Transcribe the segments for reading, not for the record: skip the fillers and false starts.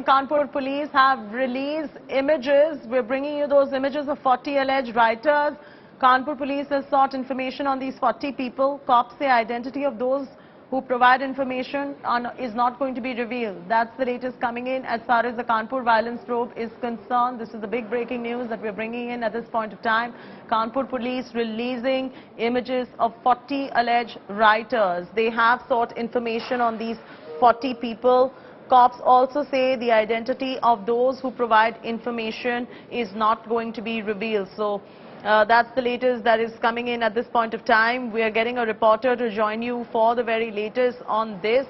morning, Kanpur Police have released images. We're bringing you those images of 40 alleged rioters. Kanpur Police has sought information on these 40 people. Cops say identity of those who provide information is not going to be revealed. That's the latest coming in as far as the Kanpur violence probe is concerned. This is the big breaking news that we're bringing in at this point of time. Kanpur Police releasing images of 40 alleged rioters. They have sought information on these 40 people. Cops also say the identity of those who provide information is not going to be revealed. So that's the latest that is coming in at this point of time. We are getting a reporter to join you for the very latest on this.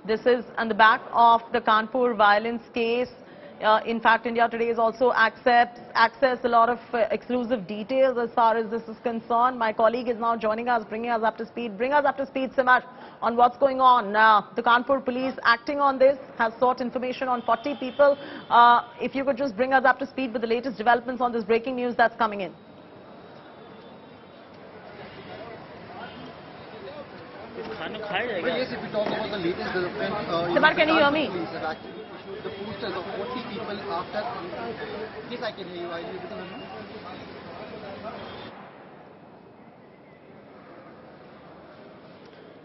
This is on the back of the Kanpur violence case. In fact, India Today is also access a lot of exclusive details as far as this is concerned. My colleague is now joining us, bringing us up to speed. Bring us up to speed, Simar, on what's going on. The Kanpur Police acting on this has sought information on 40 people. If you could just bring us up to speed with the latest developments on this breaking news that's coming in. Yes, if we talk about the latest development, Simar, can you hear me? The posters of 40 people after. Yes, I can hear you. Are you able to hear me?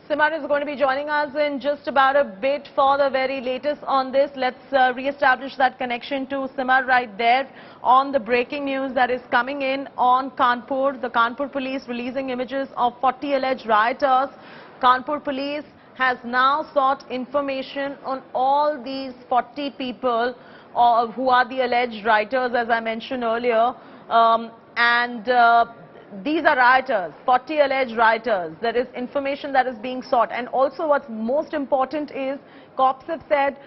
Simar is going to be joining us in just about a bit for the very latest on this. Let's re-establish that connection to Simar right there on the breaking news that is coming in on Kanpur. The Kanpur Police releasing images of 40 alleged rioters. Kanpur Police has now sought information on all these 40 people who are the alleged rioters, as I mentioned earlier. These are rioters, 40 alleged rioters. There is information that is being sought. And also what's most important is cops have said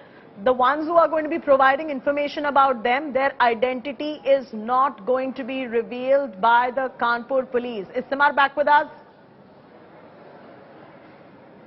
the ones who are going to be providing information about them, their identity is not going to be revealed by the Kanpur Police. Is Simar back with us?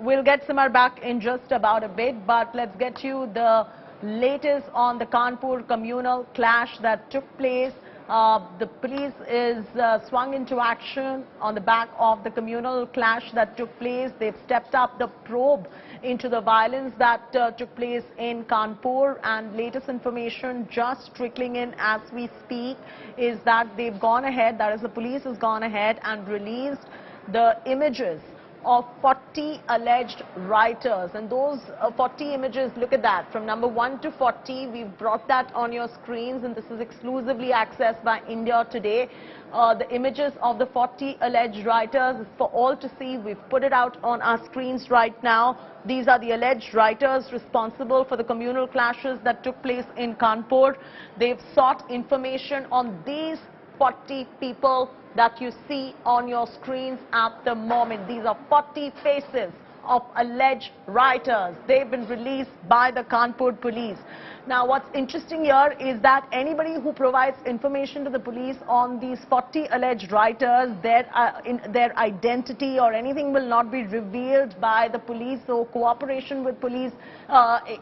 We'll get Simar back in just about a bit, but let's get you the latest on the Kanpur communal clash that took place. The police is swung into action on the back of the communal clash that took place. They've stepped up the probe into the violence that took place in Kanpur, and latest information just trickling in as we speak is that they've gone ahead, that is the police has gone ahead and released the images of 40 alleged rioters, and those 40 images, look at that, from number 1 to 40, we've brought that on your screens, and this is exclusively accessed by India Today. The images of the 40 alleged rioters is for all to see. We've put it out on our screens right now. These are the alleged rioters responsible for the communal clashes that took place in Kanpur. They've sought information on these 40 people that you see on your screens at the moment. These are 40 faces of alleged rioters. They've been released by the Kanpur Police. Now, what's interesting here is that anybody who provides information to the police on these 40 alleged rioters, their identity or anything will not be revealed by the police. So cooperation with police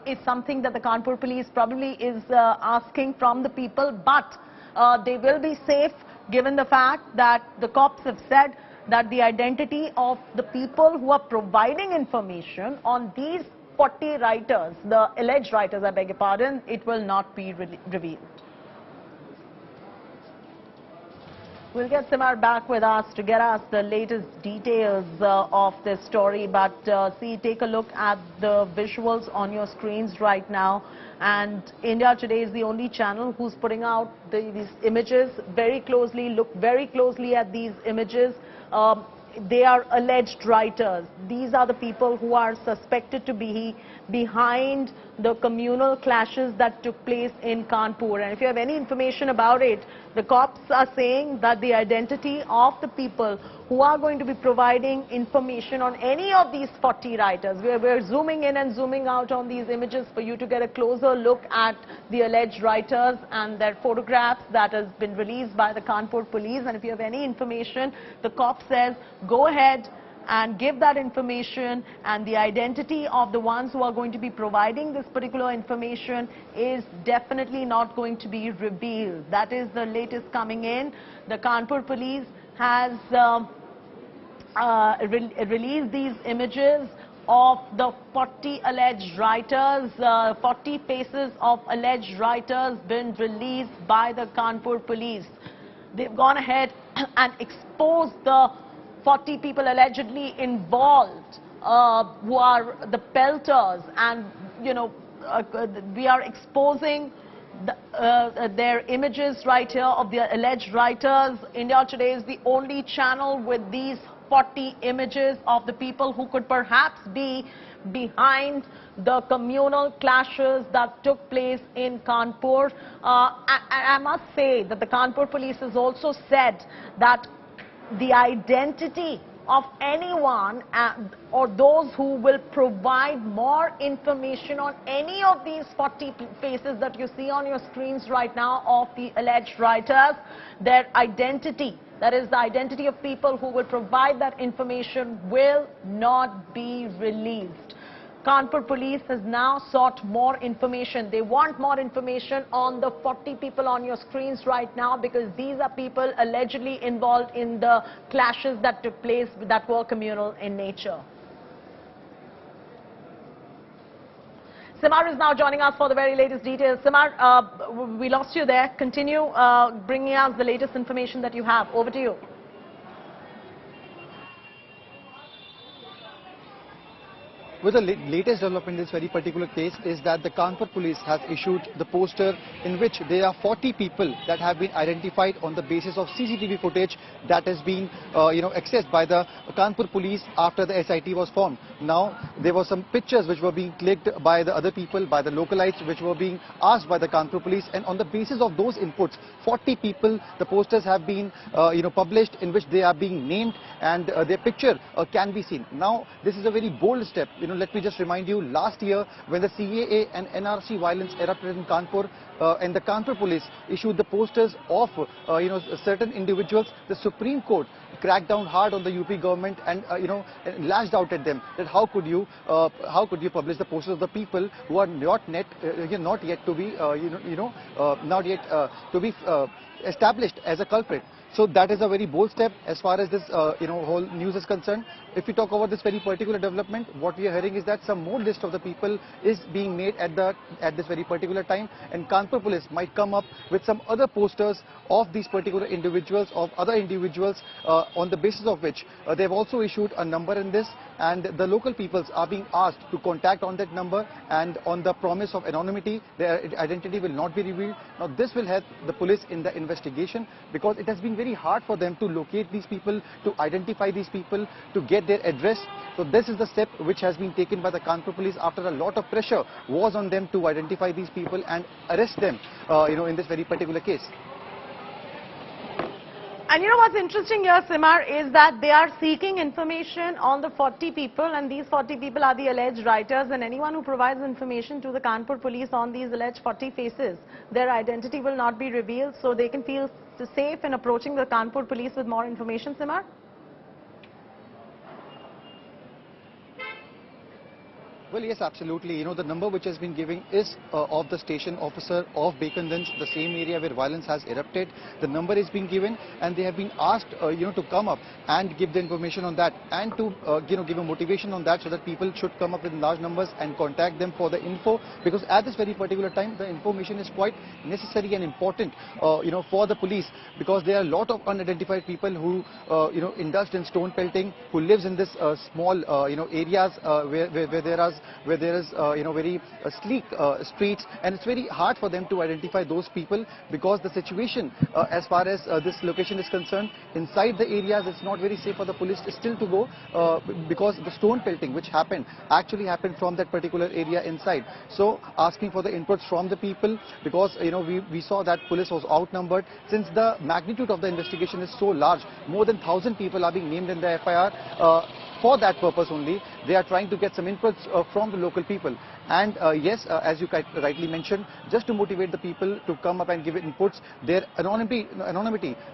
is something that the Kanpur Police probably is asking from the people, but they will be safe given the fact that the cops have said that the identity of the people who are providing information on these 40 rioters, the alleged rioters, I beg your pardon, it will not be revealed. We'll get Simar back with us to get us the latest details of this story, but take a look at the visuals on your screens right now. And India Today is the only channel who's putting out these images very closely. Look very closely at these images. They are alleged rioters. These are the people who are suspected to be behind the communal clashes that took place in Kanpur. And if you have any information about it, the cops are saying that the identity of the people who are going to be providing information on any of these 40 rioters, we're zooming in and zooming out on these images for you to get a closer look at the alleged rioters and their photographs that has been released by the Kanpur Police. And if you have any information, the cop says go ahead and give that information, and the identity of the ones who are going to be providing this particular information is definitely not going to be revealed. That is the latest coming in. The Kanpur Police has released these images of the 40 alleged rioters. 40 faces of alleged rioters been released by the Kanpur Police. They've gone ahead and exposed the 40 people allegedly involved, who are the pelters, and we are exposing their images right here of the alleged rioters. India Today is the only channel with these 40 images of the people who could perhaps be behind the communal clashes that took place in Kanpur. I must say that the Kanpur Police has also said that the identity of anyone or those who will provide more information on any of these 40 faces that you see on your screens right now of the alleged rioters, their identity, that is the identity of people who will provide that information, will not be released. Kanpur Police has now sought more information. They want more information on the 40 people on your screens right now, because these are people allegedly involved in the clashes that took place that were communal in nature. Simar is now joining us for the very latest details. Simar, we lost you there. Continue bringing us the latest information that you have. Over to you. Well, the latest development in this very particular case is that the Kanpur Police has issued the poster in which there are 40 people that have been identified on the basis of CCTV footage that has been, accessed by the Kanpur Police after the SIT was formed. Now, there were some pictures which were being clicked by the other people, by the localites, which were being asked by the Kanpur Police, and on the basis of those inputs, 40 people, the posters have been, published, in which they are being named and their picture can be seen. Now, this is a very bold step. Let me just remind you, last year when the CAA and NRC violence erupted in Kanpur, and the Kanpur Police issued the posters of certain individuals, the Supreme Court cracked down hard on the UP government and lashed out at them that how could you publish the posters of the people who are not yet to be established as a culprit. So that is a very bold step as far as this whole news is concerned. If we talk about this very particular development, what we are hearing is that some more list of the people is being made at this very particular time, and Kanpur Police might come up with some other posters of these particular individuals, of other individuals, on the basis of which they have also issued a number in this, and the local peoples are being asked to contact on that number, and on the promise of anonymity, their identity will not be revealed. Now this will help the police in the investigation, because it has been very hard for them to locate these people, to identify these people, to get their address. So this is the step which has been taken by the Kanpur Police after a lot of pressure was on them to identify these people and arrest them, in this very particular case. And what's interesting here, Simar, is that they are seeking information on the 40 people, and these 40 people are the alleged rioters, and anyone who provides information to the Kanpur Police on these alleged 40 faces, their identity will not be revealed, so they can feel safe in approaching the Kanpur Police with more information, Simar? Well, yes, absolutely. The number which has been given is of the station officer of Bacondense, the same area where violence has erupted. The number is being given, and they have been asked, to come up and give the information on that, and to, give a motivation on that, so that people should come up with large numbers and contact them for the info, because at this very particular time, the information is quite necessary and important, for the police, because there are a lot of unidentified people who, indulged in stone pelting, who lives in this small, areas where there is very sleek streets, and it's very hard for them to identify those people, because the situation as far as this location is concerned, inside the areas, it's not very safe for the police still to go, because the stone pelting which actually happened from that particular area inside. So asking for the inputs from the people, because we saw that police was outnumbered, since the magnitude of the investigation is so large. More than 1,000 people are being named in the FIR. For that purpose only, they are trying to get some inputs from the local people. And yes, as you rightly mentioned, just to motivate the people to come up and give inputs, their anonymity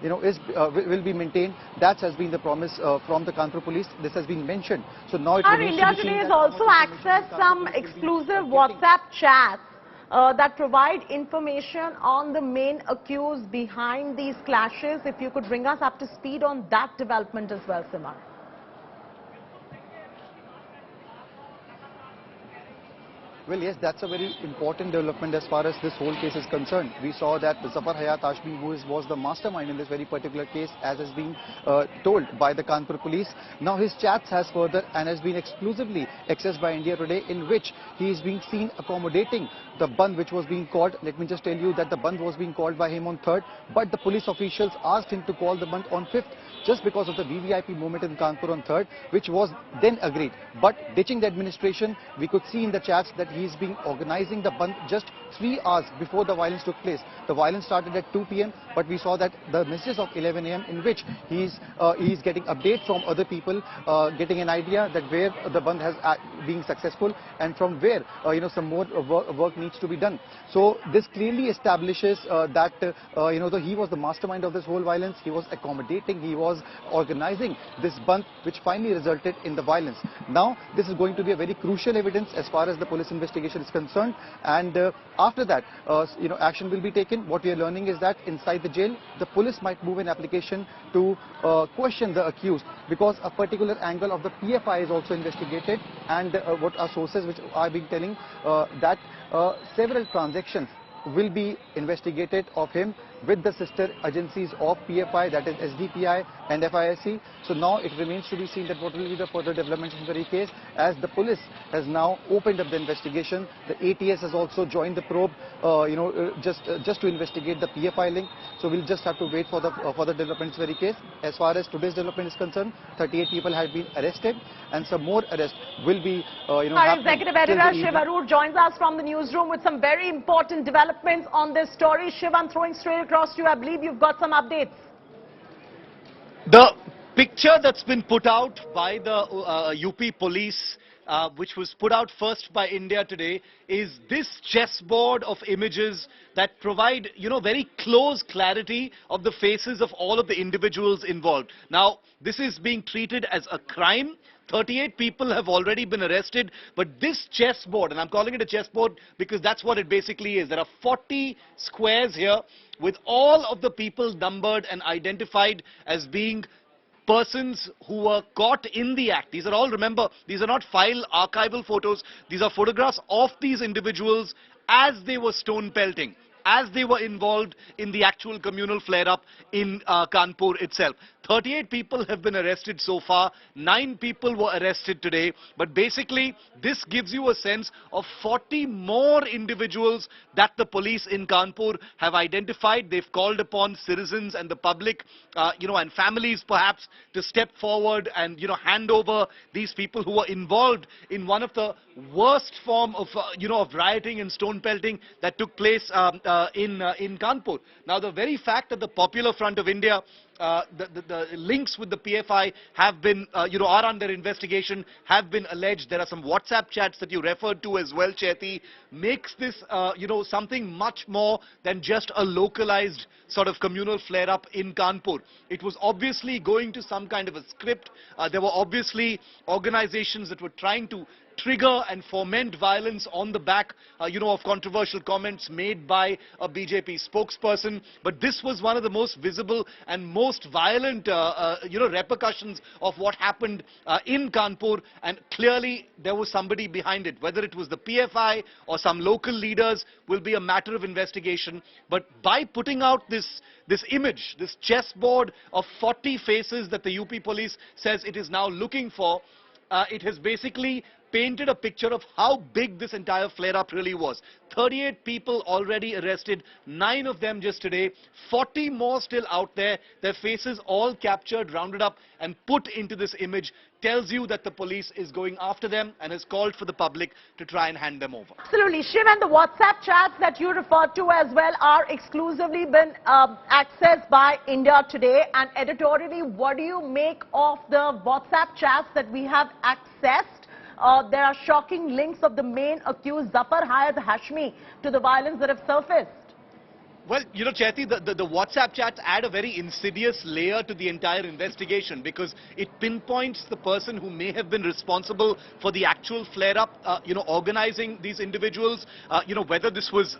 will be maintained. That has been the promise from the Kanpur Police. This has been mentioned. So now it remains India Today has also accessed some exclusive WhatsApp chats that provide information on the main accused behind these clashes. If you could bring us up to speed on that development as well, Simar. Well, yes, that's a very important development as far as this whole case is concerned. We saw that Zafar Hayat Hashmi, who was the mastermind in this very particular case, as has been told by the Kanpur Police, now his chats has further and has been exclusively accessed by India Today, in which he is being seen accommodating the band which was being called. Let me just tell you that the band was being called by him on 3rd, but the police officials asked him to call the band on 5th, just because of the VVIP moment in Kanpur on 3rd, which was then agreed. But ditching the administration, we could see in the chats that he is being organizing the band just 3 hours before the violence took place. The violence started at 2 p.m, but we saw that the messages of 11 a.m. in which he is getting updates from other people, getting an idea that where the band has been successful and from where some more work needs to be done. So this clearly establishes that he was the mastermind of this whole violence. He was accommodating, he was organizing this band, which finally resulted in the violence. Now this is going to be a very crucial evidence as far as the police investigation is concerned, and after that action will be taken. What we are learning is that inside the jail, the police might move an application to question the accused, because a particular angle of the PFI is also investigated, and what our sources which are being telling that several transactions will be investigated of him with the sister agencies of PFI, that is SDPI and FISC. So now it remains to be seen that what will be the further developments in the case, as the police has now opened up the investigation. The ATS has also joined the probe, just to investigate the PFI link. So we'll just have to wait for the further developments in the case. As far as today's development is concerned, 38 people have been arrested, and some more arrests will be Our executive editor Shiv Arur joins us from the newsroom with some very important developments on this story. Shiv, I'm throwing straight across to you. I believe you've got some updates. The picture that's been put out by the UP Police, which was put out first by India Today, is this chessboard of images that provide, very close clarity of the faces of all of the individuals involved. Now, this is being treated as a crime. 38 people have already been arrested, but this chessboard, and I'm calling it a chessboard because that's what it basically is. There are 40 squares here with all of the people numbered and identified as being persons who were caught in the act. These are all, remember, these are not file archival photos. These are photographs of these individuals as they were stone pelting, as they were involved in the actual communal flare-up in Kanpur itself. 38 people have been arrested so far. 9 people were arrested today. But basically, this gives you a sense of 40 more individuals that the police in Kanpur have identified. They've called upon citizens and the public, and families perhaps, to step forward and, hand over these people who were involved in one of the worst form of, of rioting and stone pelting that took place in Kanpur. Now, the very fact that the Popular Front of India, the links with the PFI have been, are under investigation, have been alleged. There are some WhatsApp chats that you referred to as well, Chaiti, makes this, something much more than just a localized sort of communal flare-up in Kanpur. It was obviously going to some kind of a script. There were obviously organizations that were trying to trigger and foment violence on the back, of controversial comments made by a BJP spokesperson. But this was one of the most visible and most violent, repercussions of what happened in Kanpur. And clearly there was somebody behind it. Whether it was the PFI or some local leaders will be a matter of investigation. But by putting out this image, this chessboard of 40 faces that the UP Police says it is now looking for, it has basically painted a picture of how big this entire flare-up really was. 38 people already arrested, 9 of them just today, 40 more still out there, their faces all captured, rounded up and put into this image, tells you that the police is going after them and has called for the public to try and hand them over. Absolutely. Shiv, and the WhatsApp chats that you referred to as well are exclusively been accessed by India Today. And editorially, what do you make of the WhatsApp chats that we have accessed? There are shocking links of the main accused, Zafar Hayat Hashmi, to the violence that have surfaced. Well, Chaiti, the WhatsApp chats add a very insidious layer to the entire investigation because it pinpoints the person who may have been responsible for the actual flare-up, organizing these individuals, whether this was,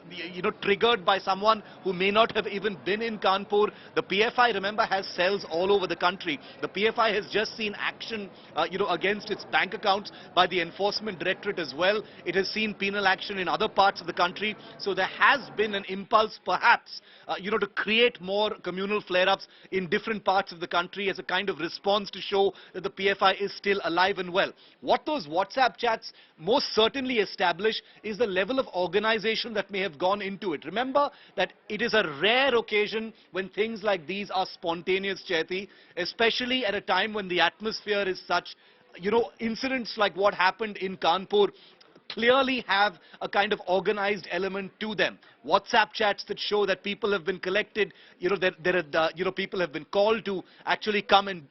triggered by someone who may not have even been in Kanpur. The PFI, remember, has cells all over the country. The PFI has just seen action, against its bank accounts by the Enforcement Directorate as well. It has seen penal action in other parts of the country. So there has been an impulse, perhaps, to create more communal flare-ups in different parts of the country as a kind of response to show that the PFI is still alive and well. What those WhatsApp chats most certainly establish is the level of organization that may have gone into it. Remember that it is a rare occasion when things like these are spontaneous, Chaiti, especially at a time when the atmosphere is such. Incidents like what happened in Kanpur clearly have a kind of organized element to them. WhatsApp chats that show that people have been collected, people have been called to actually come and,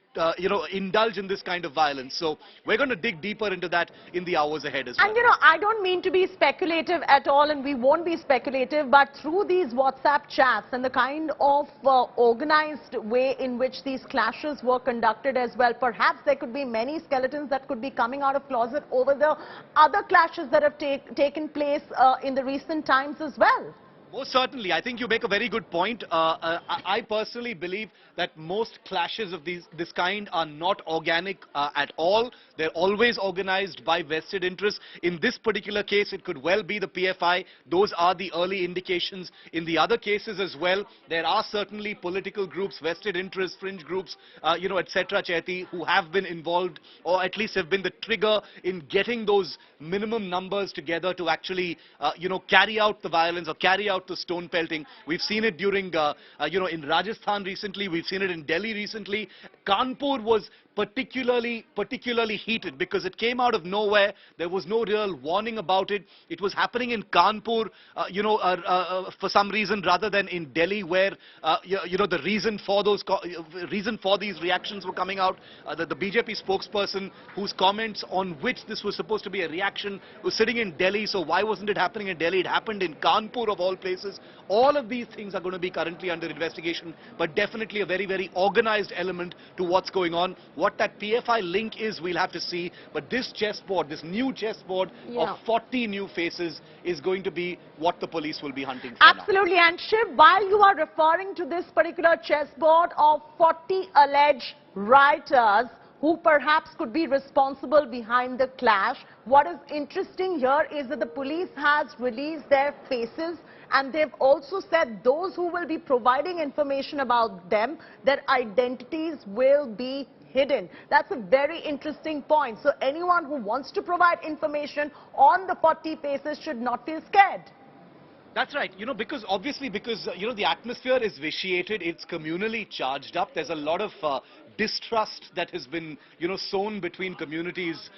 indulge in this kind of violence. So we're going to dig deeper into that in the hours ahead as well. And, I don't mean to be speculative at all, and we won't be speculative, but through these WhatsApp chats and the kind of organized way in which these clashes were conducted as well, perhaps there could be many skeletons that could be coming out of closet over the other clashes that have taken place in the recent times as well. Most certainly. I think you make a very good point. I personally believe that most clashes of this kind are not organic at all. They're always organized by vested interests. In this particular case, it could well be the PFI. Those are the early indications. In the other cases as well, there are certainly political groups, vested interests, fringe groups, etc., Chaiti, who have been involved or at least have been the trigger in getting those minimum numbers together to actually, carry out the violence or carry out the stone pelting. We've seen it during, in Rajasthan recently. We've seen it in Delhi recently. Kanpur was particularly heated because it came out of nowhere. There was no real warning about it. It was happening in Kanpur, for some reason, rather than in Delhi, where the reason for these reactions were coming out. The BJP spokesperson, whose comments on which this was supposed to be a reaction, was sitting in Delhi. So why wasn't it happening in Delhi? It happened in Kanpur of all places. All of these things are going to be currently under investigation, but definitely a very, very organized element to what's going on. What that PFI link is, we'll have to see. But this chessboard, this new chessboard of 40 new faces is going to be what the police will be hunting for. Absolutely. Now. And Shiv, while you are referring to this particular chessboard of 40 alleged rioters who perhaps could be responsible behind the clash, what is interesting here is that the police has released their faces, and they've also said those who will be providing information about them, their identities will be hidden. That's a very interesting point. So anyone who wants to provide information on the 40 faces should not feel scared. That's right, because the atmosphere is vitiated, it's communally charged up. There's a lot of distrust that has been, sown between communities,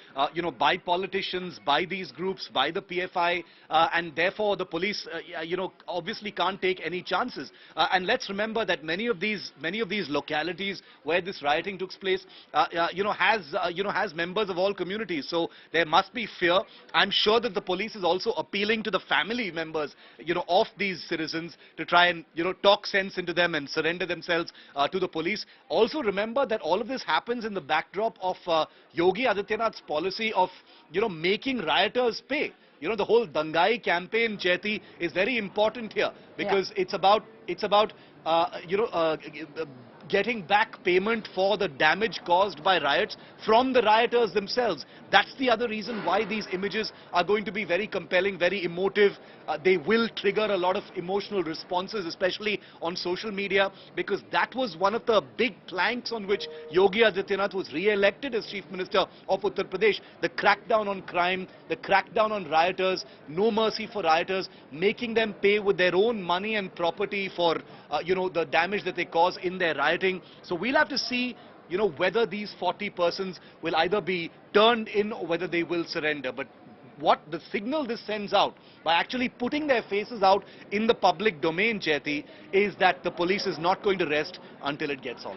by politicians, by these groups, by the PFI, and therefore the police, obviously can't take any chances. And let's remember that many of these localities where this rioting took place, has members of all communities. So there must be fear. I'm sure that the police is also appealing to the family members, of these citizens to try and, talk sense into them and surrender themselves to the police. Also remember that all of this happens in the backdrop of Yogi Adityanath's policy of, making rioters pay. The whole Dangai campaign, Chaiti, is very important here because it's about getting back payment for the damage caused by riots from the rioters themselves. That's the other reason why these images are going to be very compelling, very emotive. They will trigger a lot of emotional responses, especially on social media, because that was one of the big planks on which Yogi Adityanath was re-elected as Chief Minister of Uttar Pradesh. The crackdown on crime, the crackdown on rioters, no mercy for rioters, making them pay with their own money and property for, the damage that they cause in their rioting. So we'll have to see, whether these 40 persons will either be turned in or whether they will surrender. But what the signal this sends out by actually putting their faces out in the public domain, Chaiti, is that the police is not going to rest until it gets solved.